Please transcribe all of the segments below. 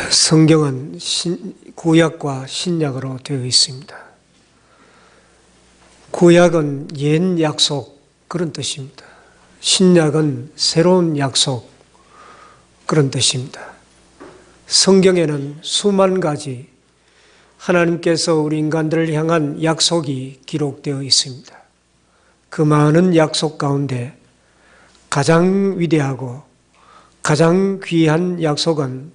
성경은 구약과 신약으로 되어 있습니다. 구약은 옛 약속 그런 뜻입니다. 신약은 새로운 약속 그런 뜻입니다. 성경에는 수만 가지 하나님께서 우리 인간들을 향한 약속이 기록되어 있습니다. 그 많은 약속 가운데 가장 위대하고 가장 귀한 약속은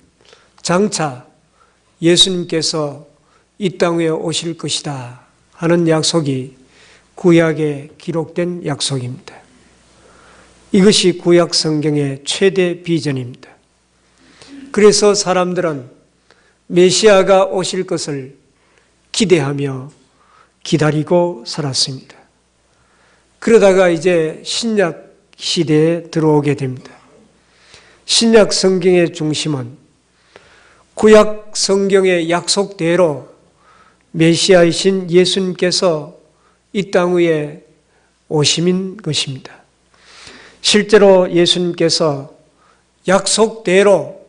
장차 예수님께서 이 땅에 오실 것이다 하는 약속이 구약에 기록된 약속입니다. 이것이 구약 성경의 최대 비전입니다. 그래서 사람들은 메시아가 오실 것을 기대하며 기다리고 살았습니다. 그러다가 이제 신약 시대에 들어오게 됩니다. 신약 성경의 중심은 구약 성경의 약속대로 메시아이신 예수님께서 이 땅 위에 오심인 것입니다. 실제로 예수님께서 약속대로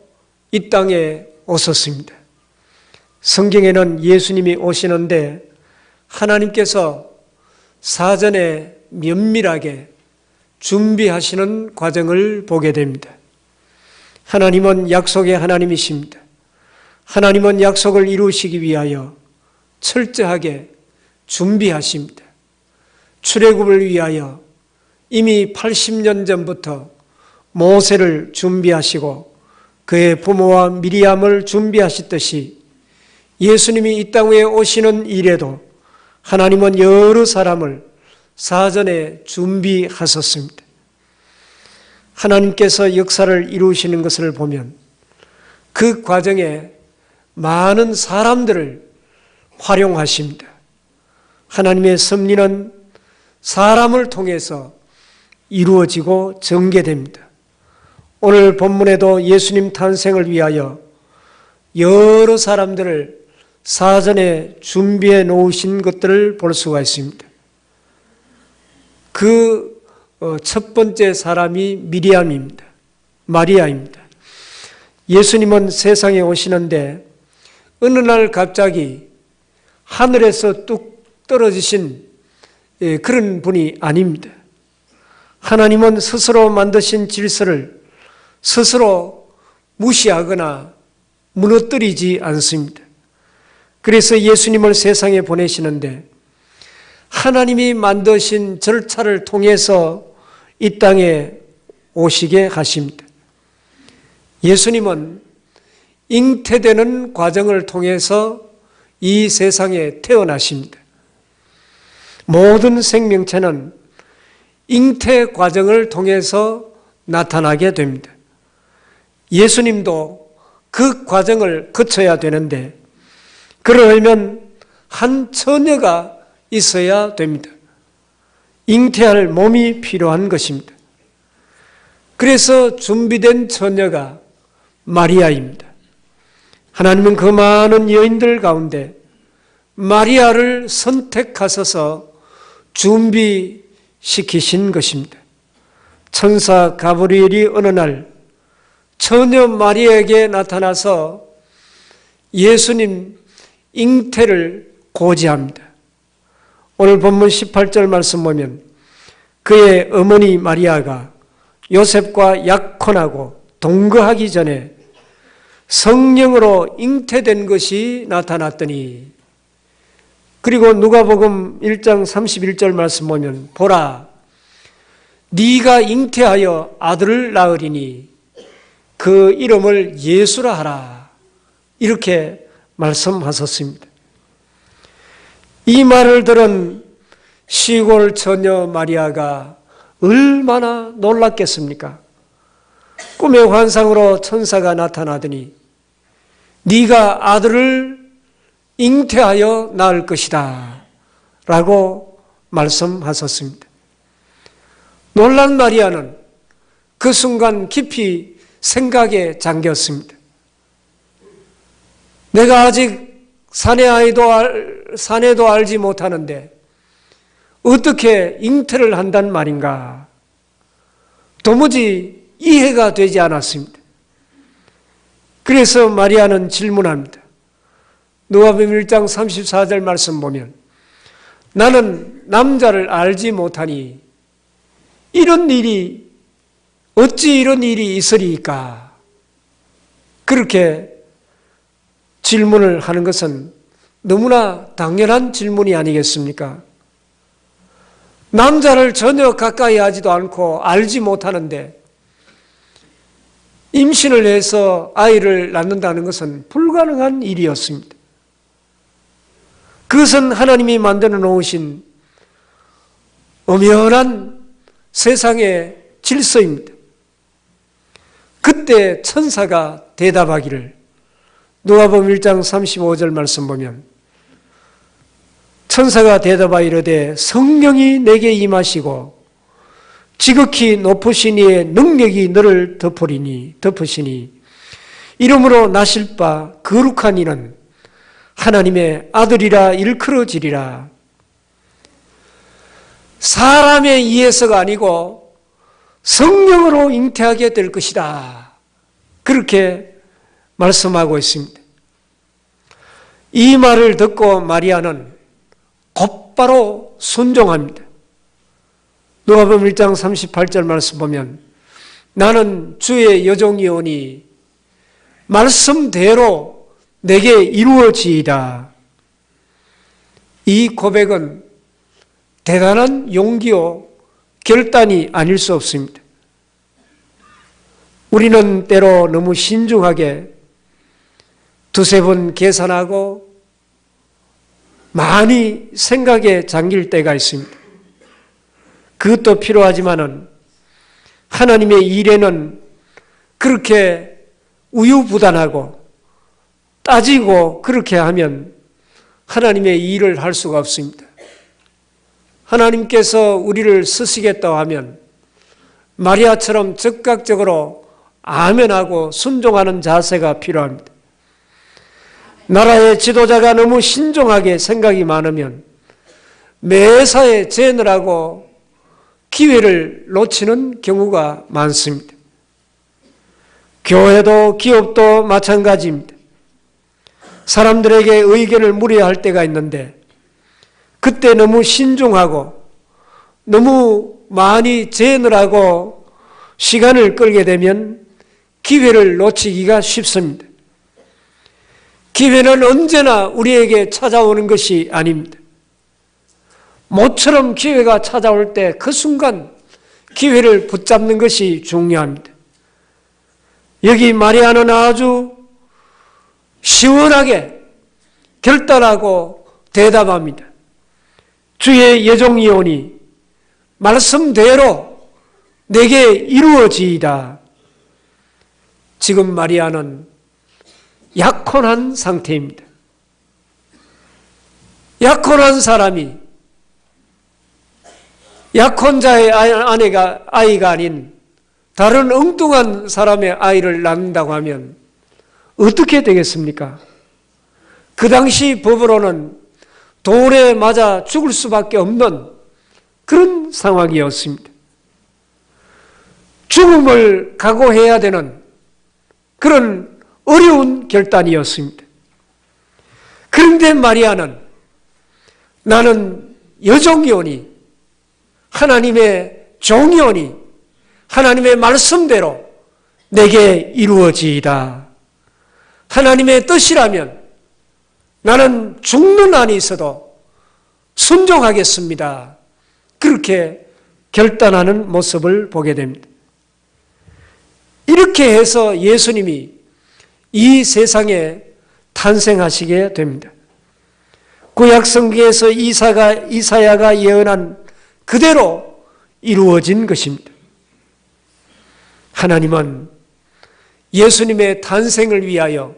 이 땅에 오셨습니다. 성경에는 예수님이 오시는데 하나님께서 사전에 면밀하게 준비하시는 과정을 보게 됩니다. 하나님은 약속의 하나님이십니다. 하나님은 약속을 이루시기 위하여 철저하게 준비하십니다. 출애굽을 위하여 이미 80년 전부터 모세를 준비하시고 그의 부모와 미리암을 준비하셨듯이 예수님이 이 땅에 오시는 일에도 하나님은 여러 사람을 사전에 준비하셨습니다. 하나님께서 역사를 이루시는 것을 보면 그 과정에 많은 사람들을 활용하십니다. 하나님의 섭리는 사람을 통해서 이루어지고 전개됩니다. 오늘 본문에도 예수님 탄생을 위하여 여러 사람들을 사전에 준비해 놓으신 것들을 볼 수가 있습니다. 그 첫 번째 사람이 미리암입니다. 마리아입니다. 예수님은 세상에 오시는데 어느 날 갑자기 하늘에서 뚝 떨어지신 그런 분이 아닙니다. 하나님은 스스로 만드신 질서를 스스로 무시하거나 무너뜨리지 않습니다. 그래서 예수님을 세상에 보내시는데 하나님이 만드신 절차를 통해서 이 땅에 오시게 하십니다. 예수님은 잉태되는 과정을 통해서 이 세상에 태어나십니다. 모든 생명체는 잉태 과정을 통해서 나타나게 됩니다. 예수님도 그 과정을 거쳐야 되는데 그러려면 한 처녀가 있어야 됩니다. 잉태할 몸이 필요한 것입니다. 그래서 준비된 처녀가 마리아입니다. 하나님은 그 많은 여인들 가운데 마리아를 선택하셔서 준비시키신 것입니다. 천사 가브리엘이 어느 날 처녀 마리아에게 나타나서 예수님 잉태를 고지합니다. 오늘 본문 18절 말씀 보면 그의 어머니 마리아가 요셉과 약혼하고 동거하기 전에 성령으로 잉태된 것이 나타났더니 그리고 누가복음 1장 31절 말씀 보면 보라 네가 잉태하여 아들을 낳으리니 그 이름을 예수라 하라 이렇게 말씀하셨습니다. 이 말을 들은 시골 처녀 마리아가 얼마나 놀랐겠습니까? 꿈의 환상으로 천사가 나타나더니 네가 아들을 잉태하여 낳을 것이다 라고 말씀하셨습니다. 놀란 마리아는 그 순간 깊이 생각에 잠겼습니다. 내가 아직 사내도 알지 못하는데 어떻게 잉태를 한단 말인가? 도무지 이해가 되지 않았습니다. 그래서 마리아는 질문합니다. 누가복음 1장 34절 말씀 보면 나는 남자를 알지 못하니 어찌 이런 일이 있으리까? 그렇게 질문을 하는 것은 너무나 당연한 질문이 아니겠습니까? 남자를 전혀 가까이 하지도 않고 알지 못하는데 임신을 해서 아이를 낳는다는 것은 불가능한 일이었습니다. 그것은 하나님이 만들어 놓으신 엄연한 세상의 질서입니다. 그때 천사가 대답하기를 누가복음 1장 35절 말씀 보면 천사가 대답하여 이르되 성령이 내게 임하시고 지극히 높으신 이의 능력이 너를 덮으시니 이름으로 나실 바 거룩한 이는 하나님의 아들이라 일컬어지리라. 사람에 의해서가 아니고 성령으로 잉태하게 될 것이다. 그렇게 말씀하고 있습니다. 이 말을 듣고 마리아는 곧바로 순종합니다. 누가복음 1장 38절 말씀 보면 나는 주의 여종이오니 말씀대로 내게 이루어지이다. 이 고백은 대단한 용기요 결단이 아닐 수 없습니다. 우리는 때로 너무 신중하게 두세 번 계산하고 많이 생각에 잠길 때가 있습니다. 그것도 필요하지만은 하나님의 일에는 그렇게 우유부단하고 따지고 그렇게 하면 하나님의 일을 할 수가 없습니다. 하나님께서 우리를 쓰시겠다고 하면 마리아처럼 즉각적으로 아멘하고 순종하는 자세가 필요합니다. 나라의 지도자가 너무 신중하게 생각이 많으면 매사에 재느라고 기회를 놓치는 경우가 많습니다. 교회도 기업도 마찬가지입니다. 사람들에게 의견을 물어야 할 때가 있는데 그때 너무 신중하고 너무 많이 재느라고 시간을 끌게 되면 기회를 놓치기가 쉽습니다. 기회는 언제나 우리에게 찾아오는 것이 아닙니다. 모처럼 기회가 찾아올 때 그 순간 기회를 붙잡는 것이 중요합니다. 여기 마리아는 아주 시원하게 결단하고 대답합니다. 주의 여종이오니 말씀대로 내게 이루어지이다. 지금 마리아는 약혼한 상태입니다. 약혼한 사람이 약혼자의 아이가 아닌 다른 엉뚱한 사람의 아이를 낳는다고 하면 어떻게 되겠습니까? 그 당시 법으로는 돌에 맞아 죽을 수밖에 없는 그런 상황이었습니다. 죽음을 각오해야 되는 그런 어려운 결단이었습니다. 그런데 마리아는 나는 여종이오니 하나님의 종이오니 하나님의 말씀대로 내게 이루어지이다. 하나님의 뜻이라면 나는 죽는 한이 있어도 순종하겠습니다. 그렇게 결단하는 모습을 보게 됩니다. 이렇게 해서 예수님이 이 세상에 탄생하시게 됩니다. 구약 성경에서 이사야가 예언한 그대로 이루어진 것입니다. 하나님은 예수님의 탄생을 위하여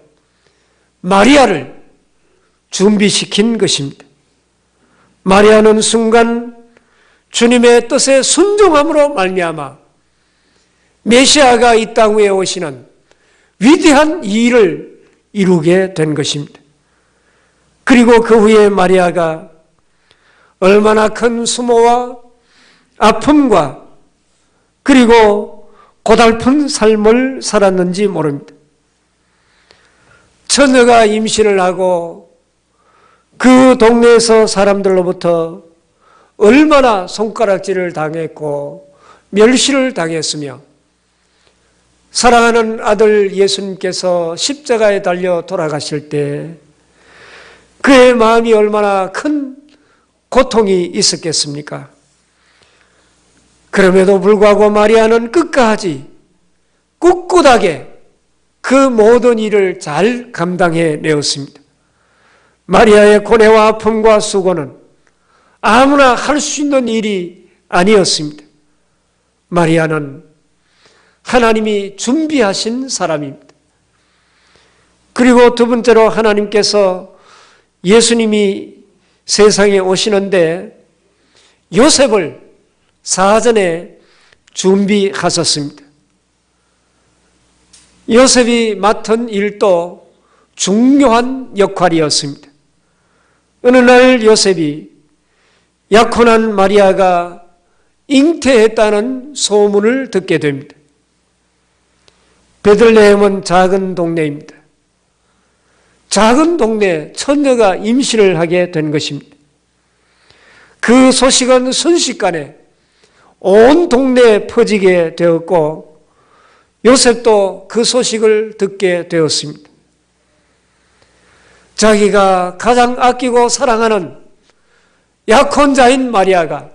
마리아를 준비시킨 것입니다. 마리아는 순간 주님의 뜻에 순종함으로 말미암아 메시아가 이 땅 위에 오시는 위대한 일을 이루게 된 것입니다. 그리고 그 후에 마리아가 얼마나 큰 수모와 아픔과 그리고 고달픈 삶을 살았는지 모릅니다. 처녀가 임신을 하고 그 동네에서 사람들로부터 얼마나 손가락질을 당했고 멸시를 당했으며 사랑하는 아들 예수님께서 십자가에 달려 돌아가실 때 그의 마음이 얼마나 큰 고통이 있었겠습니까? 그럼에도 불구하고 마리아는 끝까지 꿋꿋하게 그 모든 일을 잘 감당해 내었습니다. 마리아의 고뇌와 아픔과 수고는 아무나 할 수 있는 일이 아니었습니다. 마리아는 하나님이 준비하신 사람입니다. 그리고 두 번째로 하나님께서 예수님이 세상에 오시는데 요셉을 사전에 준비하셨습니다. 요셉이 맡은 일도 중요한 역할이었습니다. 어느 날 요셉이 약혼한 마리아가 잉태했다는 소문을 듣게 됩니다. 베들레헴은 작은 동네입니다. 작은 동네에 처녀가 임신을 하게 된 것입니다. 그 소식은 순식간에 온 동네에 퍼지게 되었고 요셉도 그 소식을 듣게 되었습니다. 자기가 가장 아끼고 사랑하는 약혼자인 마리아가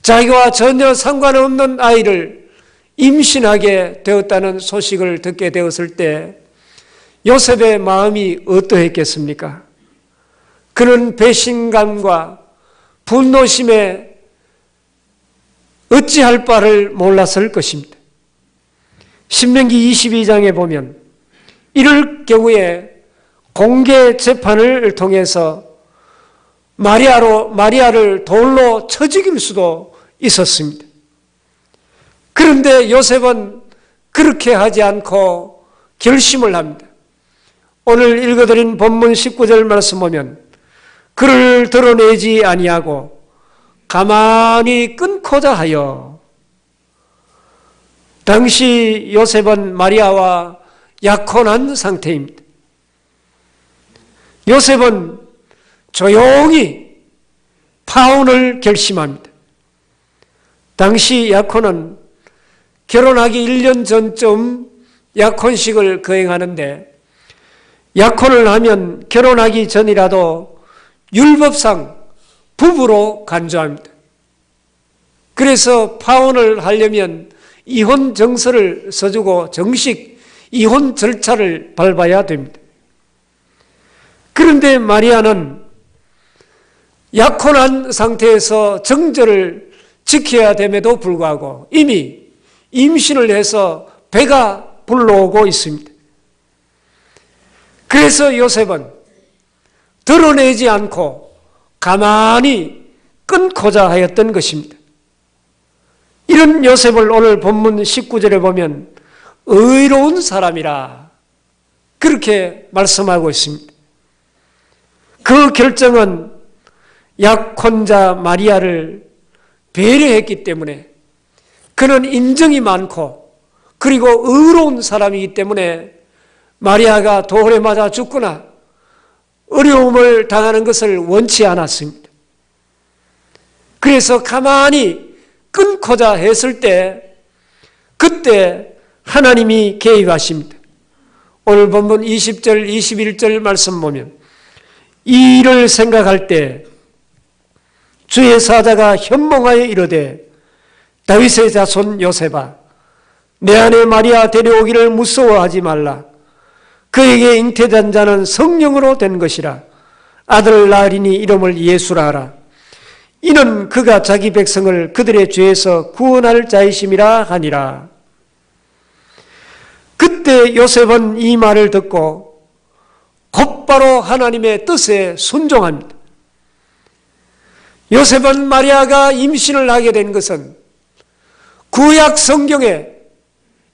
자기와 전혀 상관없는 아이를 임신하게 되었다는 소식을 듣게 되었을 때 요셉의 마음이 어떠했겠습니까? 그는 배신감과 분노심에 어찌할 바를 몰랐을 것입니다. 신명기 22장에 보면 이럴 경우에 공개 재판을 통해서 마리아를 돌로 쳐 죽일 수도 있었습니다. 그런데 요셉은 그렇게 하지 않고 결심을 합니다. 오늘 읽어드린 본문 19절 말씀 보면 그를 드러내지 아니하고 가만히 끊고자 하여. 당시 요셉은 마리아와 약혼한 상태입니다. 요셉은 조용히 파혼을 결심합니다. 당시 약혼은 결혼하기 1년 전쯤 약혼식을 거행하는데 약혼을 하면 결혼하기 전이라도 율법상 부부로 간주합니다. 그래서 파혼을 하려면 이혼 정서를 써주고 정식 이혼 절차를 밟아야 됩니다. 그런데 마리아는 약혼한 상태에서 정절을 지켜야 됨에도 불구하고 이미 임신을 해서 배가 불러오고 있습니다. 그래서 요셉은 드러내지 않고 가만히 끊고자 하였던 것입니다. 이런 요셉을 오늘 본문 19절에 보면 의로운 사람이라 그렇게 말씀하고 있습니다. 그 결정은 약혼자 마리아를 배려했기 때문에 그는 인정이 많고 그리고 의로운 사람이기 때문에 마리아가 돌에 맞아 죽거나 어려움을 당하는 것을 원치 않았습니다. 그래서 가만히 끊고자 했을 때 그때 하나님이 개입하십니다. 오늘 본문 20절 21절 말씀 보면 이 일을 생각할 때 주의 사자가 현몽하여 이르되 다윗의 자손 요셉아 내 아내 마리아 데려오기를 무서워하지 말라. 그에게 잉태된 자는 성령으로 된 것이라. 아들을 낳으리니 이름을 예수라 하라. 이는 그가 자기 백성을 그들의 죄에서 구원할 자이심이라 하니라. 그때 요셉은 이 말을 듣고 곧바로 하나님의 뜻에 순종합니다. 요셉은 마리아가 임신을 하게 된 것은 구약 성경에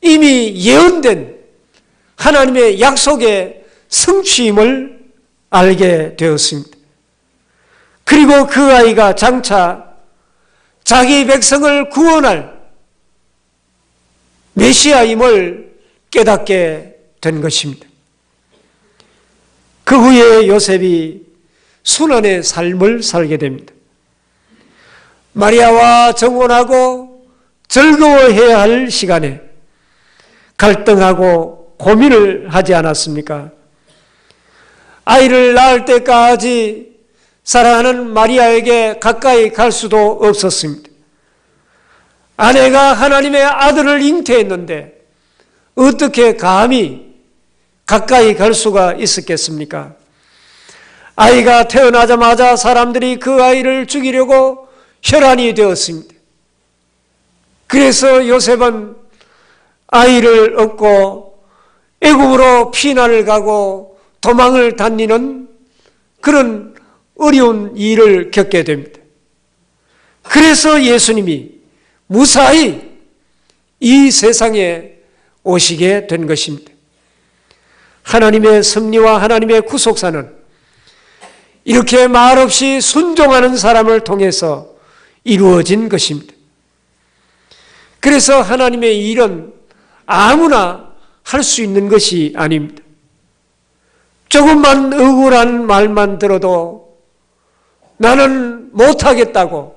이미 예언된 하나님의 약속의 성취임을 알게 되었습니다. 그리고 그 아이가 장차 자기 백성을 구원할 메시아임을 깨닫게 된 것입니다. 그 후에 요셉이 순환의 삶을 살게 됩니다. 마리아와 정혼하고 즐거워해야 할 시간에 갈등하고 고민을 하지 않았습니까? 아이를 낳을 때까지 사랑하는 마리아에게 가까이 갈 수도 없었습니다. 아내가 하나님의 아들을 잉태했는데 어떻게 감히 가까이 갈 수가 있었겠습니까? 아이가 태어나자마자 사람들이 그 아이를 죽이려고 혈안이 되었습니다. 그래서 요셉은 아이를 얻고 애굽으로 피난을 가고 도망을 다니는 그런 어려운 일을 겪게 됩니다. 그래서 예수님이 무사히 이 세상에 오시게 된 것입니다. 하나님의 섭리와 하나님의 구속사는 이렇게 말없이 순종하는 사람을 통해서 이루어진 것입니다. 그래서 하나님의 일은 아무나 할 수 있는 것이 아닙니다. 조금만 억울한 말만 들어도 나는 못하겠다고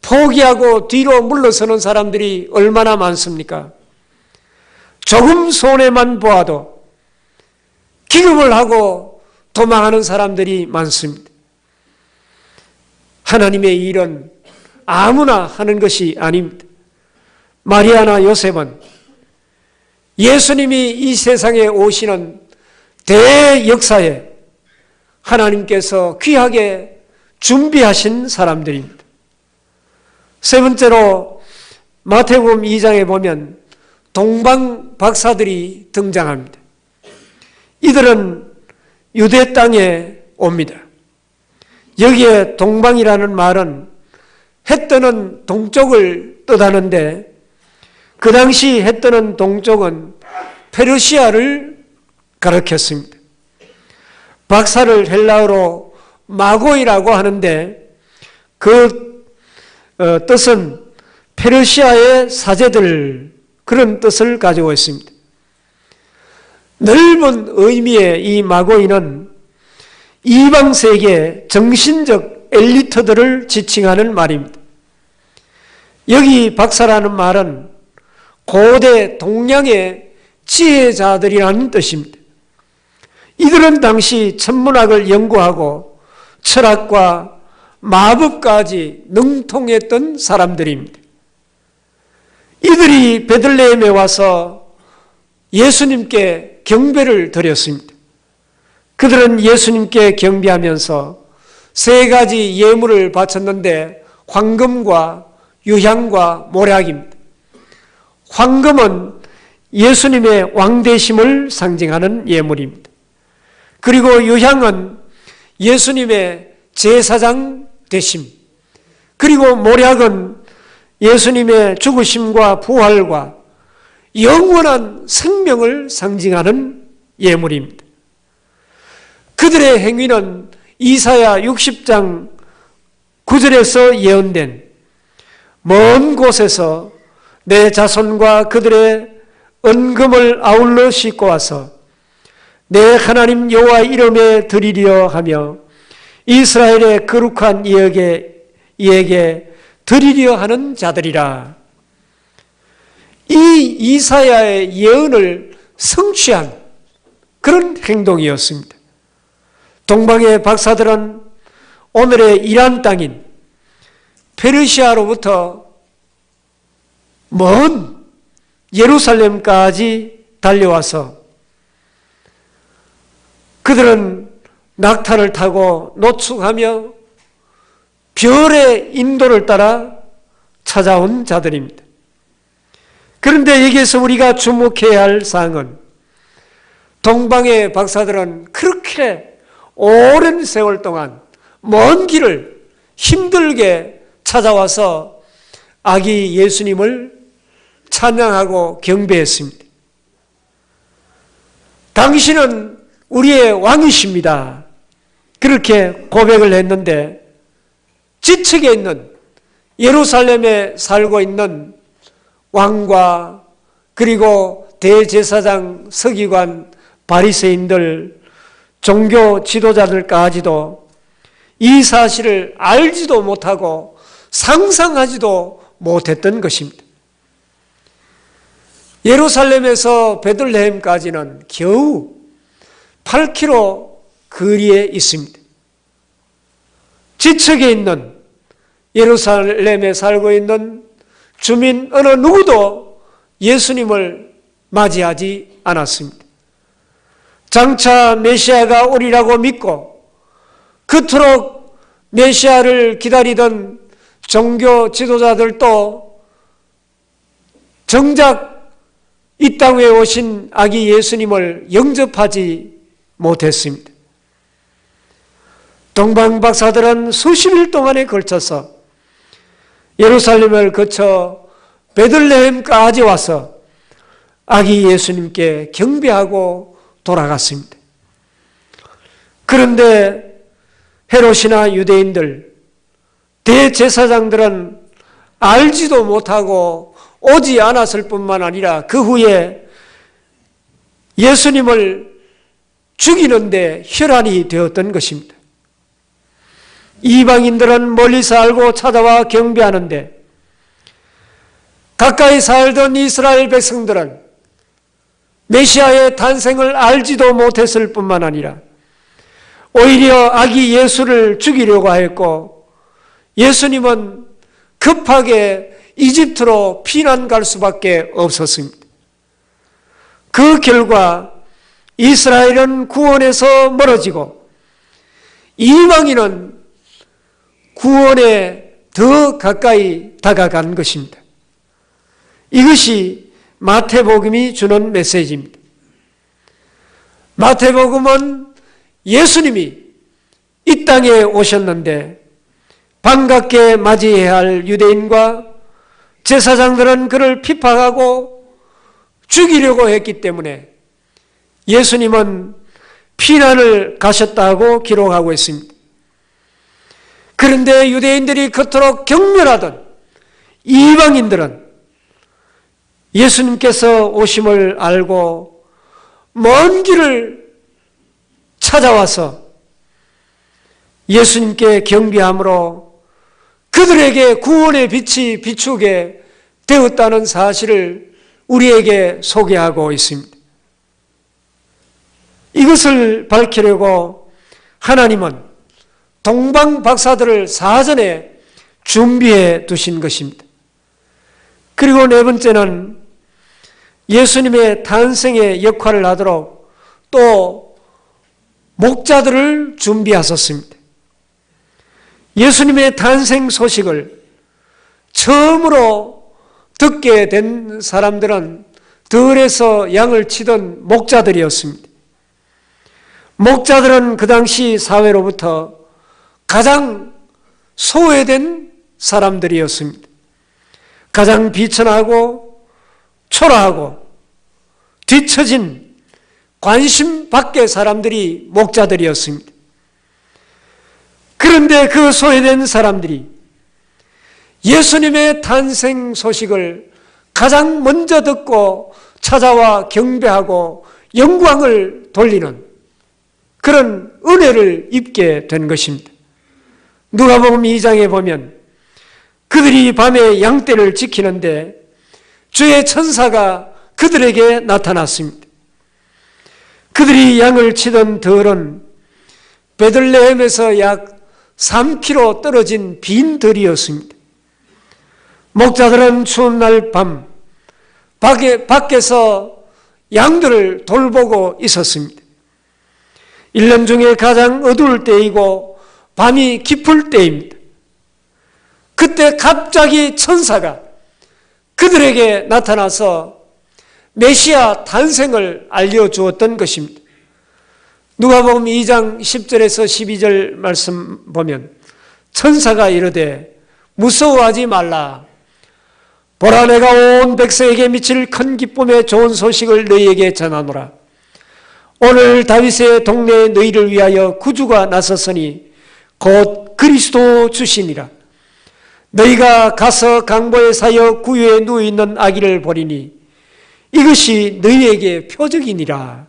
포기하고 뒤로 물러서는 사람들이 얼마나 많습니까? 조금 손해만 보아도 기겁을 하고 도망하는 사람들이 많습니다. 하나님의 일은 아무나 하는 것이 아닙니다. 마리아나 요셉은 예수님이 이 세상에 오시는 대역사에 하나님께서 귀하게 준비하신 사람들입니다. 세 번째로 마태복음 2장에 보면 동방 박사들이 등장합니다. 이들은 유대 땅에 옵니다. 여기에 동방이라는 말은 해 뜨는 동쪽을 뜻하는데 그 당시 해 뜨는 동쪽은 페르시아를 가리켰습니다. 박사를 헬라어로 마고이라고 하는데 그 뜻은 페르시아의 사제들 그런 뜻을 가지고 있습니다. 넓은 의미의 이 마고이는 이방 세계 정신적 엘리트들을 지칭하는 말입니다. 여기 박사라는 말은 고대 동양의 지혜자들이라는 뜻입니다. 이들은 당시 천문학을 연구하고 철학과 마법까지 능통했던 사람들입니다. 이들이 베들레헴에 와서 예수님께 경배를 드렸습니다. 그들은 예수님께 경배하면서 세 가지 예물을 바쳤는데 황금과 유향과 모략입니다. 황금은 예수님의 왕되심을 상징하는 예물입니다. 그리고 유향은 예수님의 제사장 되심, 그리고 모략은 예수님의 죽으심과 부활과 영원한 생명을 상징하는 예물입니다. 그들의 행위는 이사야 60장 9절에서 예언된 먼 곳에서 내 자손과 그들의 은금을 아울러 싣고 와서 내 하나님 여호와 이름에 드리려 하며 이스라엘의 거룩한 이에게 드리려 하는 자들이라. 이 이사야의 예언을 성취한 그런 행동이었습니다. 동방의 박사들은 오늘의 이란 땅인 페르시아로부터 먼 예루살렘까지 달려와서 그들은 낙타를 타고 노축하며 별의 인도를 따라 찾아온 자들입니다. 그런데 여기에서 우리가 주목해야 할 사항은 동방의 박사들은 그렇게 오랜 세월 동안 먼 길을 힘들게 찾아와서 아기 예수님을 찬양하고 경배했습니다. 당신은 우리의 왕이십니다. 그렇게 고백을 했는데 지측에 있는 예루살렘에 살고 있는 왕과 그리고 대제사장, 서기관, 바리새인들 종교 지도자들까지도 이 사실을 알지도 못하고 상상하지도 못했던 것입니다. 예루살렘에서 베들레헴까지는 겨우 8km 거리에 있습니다. 지척에 있는 예루살렘에 살고 있는 주민 어느 누구도 예수님을 맞이하지 않았습니다. 장차 메시아가 오리라고 믿고 그토록 메시아를 기다리던 종교 지도자들도 정작 이 땅에 오신 아기 예수님을 영접하지 못했습니다. 동방 박사들은 수십일 동안에 걸쳐서 예루살렘을 거쳐 베들레헴까지 와서 아기 예수님께 경배하고 돌아갔습니다. 그런데 헤롯이나 유대인들, 대제사장들은 알지도 못하고 오지 않았을 뿐만 아니라 그 후에 예수님을 죽이는데 혈안이 되었던 것입니다. 이방인들은 멀리서 알고 찾아와 경배하는데 가까이 살던 이스라엘 백성들은 메시아의 탄생을 알지도 못했을 뿐만 아니라 오히려 아기 예수를 죽이려고 하였고 예수님은 급하게 이집트로 피난 갈 수밖에 없었습니다. 그 결과 이스라엘은 구원에서 멀어지고 이방인은 구원에 더 가까이 다가간 것입니다. 이것이 마태복음이 주는 메시지입니다. 마태복음은 예수님이 이 땅에 오셨는데 반갑게 맞이해야 할 유대인과 제사장들은 그를 핍박하고 죽이려고 했기 때문에 예수님은 피난을 가셨다고 기록하고 있습니다. 그런데 유대인들이 그토록 경멸하던 이방인들은 예수님께서 오심을 알고 먼 길을 찾아와서 예수님께 경배함으로 그들에게 구원의 빛이 비추게 되었다는 사실을 우리에게 소개하고 있습니다. 이것을 밝히려고 하나님은 동방 박사들을 사전에 준비해 두신 것입니다. 그리고 네 번째는 예수님의 탄생의 역할을 하도록 또 목자들을 준비하셨습니다. 예수님의 탄생 소식을 처음으로 듣게 된 사람들은 들에서 양을 치던 목자들이었습니다. 목자들은 그 당시 사회로부터 가장 소외된 사람들이었습니다. 가장 비천하고 초라하고 뒤처진 관심 밖의 사람들이 목자들이었습니다. 그런데 그 소외된 사람들이 예수님의 탄생 소식을 가장 먼저 듣고 찾아와 경배하고 영광을 돌리는 그런 은혜를 입게 된 것입니다. 누가복음 2장에 보면 그들이 밤에 양떼를 지키는데 주의 천사가 그들에게 나타났습니다. 그들이 양을 치던 들은 베들레헴에서 약 3km 떨어진 빈 들이었습니다. 목자들은 추운 날 밤 밖에서 양들을 돌보고 있었습니다. 1년 중에 가장 어두울 때이고 밤이 깊을 때입니다. 그때 갑자기 천사가 그들에게 나타나서 메시아 탄생을 알려주었던 것입니다. 누가복음 2장 10절에서 12절 말씀 보면 천사가 이르되 무서워하지 말라. 보라, 내가 온 백성에게 미칠 큰 기쁨의 좋은 소식을 너희에게 전하노라. 오늘 다윗의 동네에 너희를 위하여 구주가 나섰으니 곧 그리스도 주시니라. 너희가 가서 강보에 사여 구유에 누워있는 아기를 보리니 이것이 너희에게 표적이니라.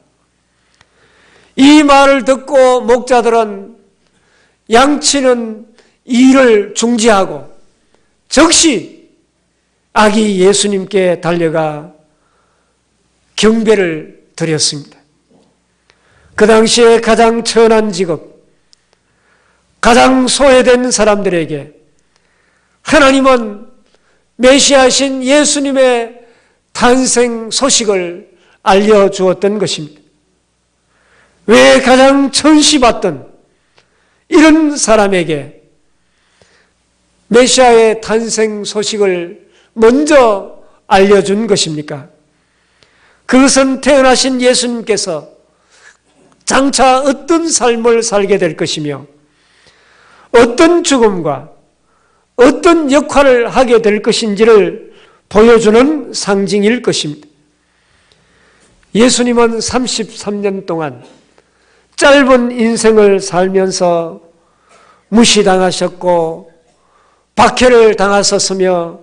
이 말을 듣고 목자들은 양치는 일을 중지하고 즉시 아기 예수님께 달려가 경배를 드렸습니다. 그 당시에 가장 천한 직업, 가장 소외된 사람들에게 하나님은 메시아신 예수님의 탄생 소식을 알려주었던 것입니다. 왜 가장 천시받던 이런 사람에게 메시아의 탄생 소식을 먼저 알려준 것입니까? 그것은 태어나신 예수님께서 장차 어떤 삶을 살게 될 것이며 어떤 죽음과 어떤 역할을 하게 될 것인지를 보여주는 상징일 것입니다. 예수님은 33년 동안 짧은 인생을 살면서 무시당하셨고 박해를 당하셨으며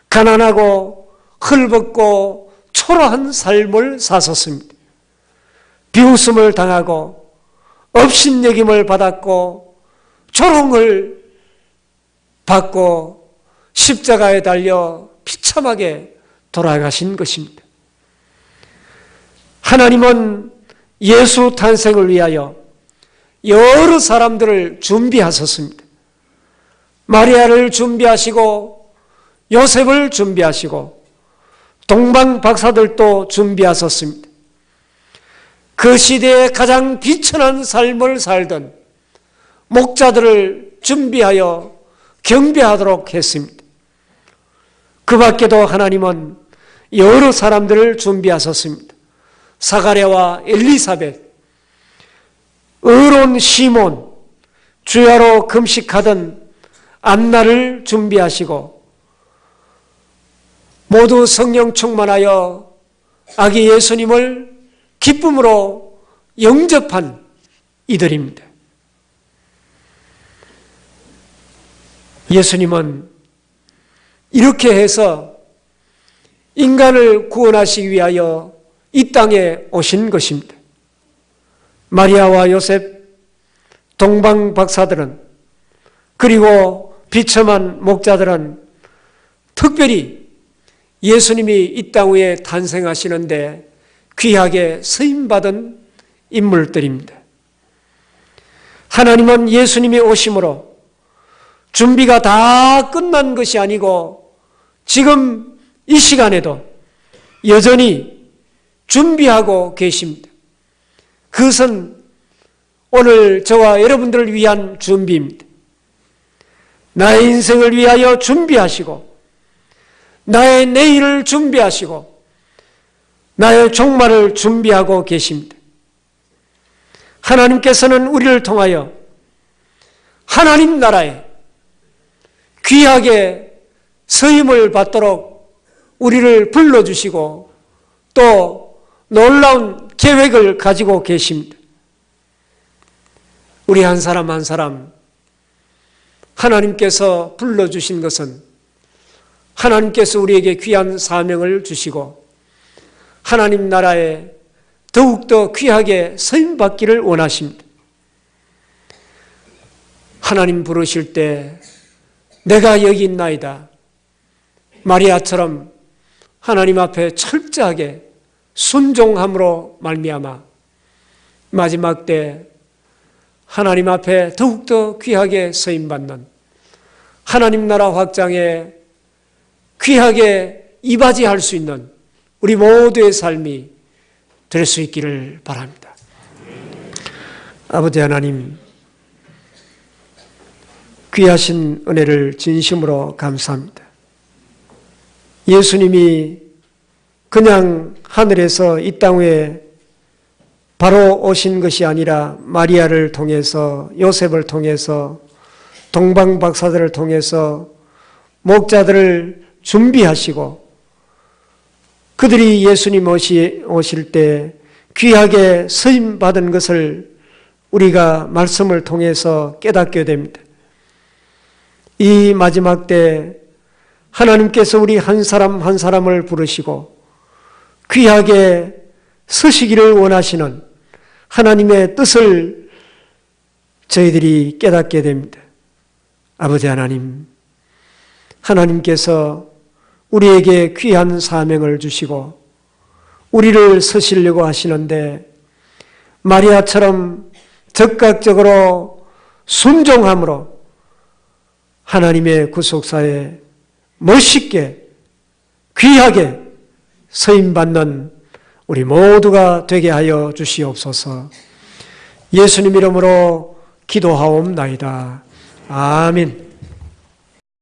가난하고 헐벗고 초라한 삶을 사셨습니다. 비웃음을 당하고 업신여김을 받았고 조롱을 받고 십자가에 달려 비참하게 돌아가신 것입니다. 하나님은 예수 탄생을 위하여 여러 사람들을 준비하셨습니다. 마리아를 준비하시고 요셉을 준비하시고 동방 박사들도 준비하셨습니다. 그 시대에 가장 비천한 삶을 살던 목자들을 준비하여 경배하도록 했습니다. 그 밖에도 하나님은 여러 사람들을 준비하셨습니다. 사가랴와 엘리사벳, 의로운 시몬, 주야로 금식하던 안나를 준비하시고 모두 성령 충만하여 아기 예수님을 기쁨으로 영접한 이들입니다. 예수님은 이렇게 해서 인간을 구원하시기 위하여 이 땅에 오신 것입니다. 마리아와 요셉, 동방 박사들은 그리고 비참한 목자들은 특별히 예수님이 이 땅 위에 탄생하시는데 귀하게 쓰임받은 인물들입니다. 하나님은 예수님이 오심으로 준비가 다 끝난 것이 아니고 지금 이 시간에도 여전히 준비하고 계십니다. 그것은 오늘 저와 여러분들을 위한 준비입니다. 나의 인생을 위하여 준비하시고 나의 내일을 준비하시고 나의 종말을 준비하고 계십니다. 하나님께서는 우리를 통하여 하나님 나라에 귀하게 서임을 받도록 우리를 불러주시고 또 놀라운 계획을 가지고 계십니다. 우리 한 사람 한 사람 하나님께서 불러주신 것은 하나님께서 우리에게 귀한 사명을 주시고 하나님 나라에 더욱더 귀하게 서임받기를 원하십니다. 하나님 부르실 때 내가 여기 있나이다. 마리아처럼 하나님 앞에 철저하게 순종함으로 말미암아 마지막 때 하나님 앞에 더욱더 귀하게 서임받는 하나님 나라 확장에 귀하게 이바지할 수 있는 우리 모두의 삶이 될 수 있기를 바랍니다. 아버지 하나님, 귀하신 은혜를 진심으로 감사합니다. 예수님이 그냥 하늘에서 이 땅에 바로 오신 것이 아니라 마리아를 통해서 요셉을 통해서 동방 박사들을 통해서 목자들을 준비하시고 그들이 예수님 오실 때 귀하게 서임받은 것을 우리가 말씀을 통해서 깨닫게 됩니다. 이 마지막 때 하나님께서 우리 한 사람 한 사람을 부르시고 귀하게 서시기를 원하시는 하나님의 뜻을 저희들이 깨닫게 됩니다. 아버지 하나님, 하나님께서 우리에게 귀한 사명을 주시고 우리를 서시려고 하시는데 마리아처럼 적극적으로 순종함으로 하나님의 구속사에 멋있게 귀하게 서임받는 우리 모두가 되게 하여 주시옵소서. 예수님 이름으로 기도하옵나이다. 아멘.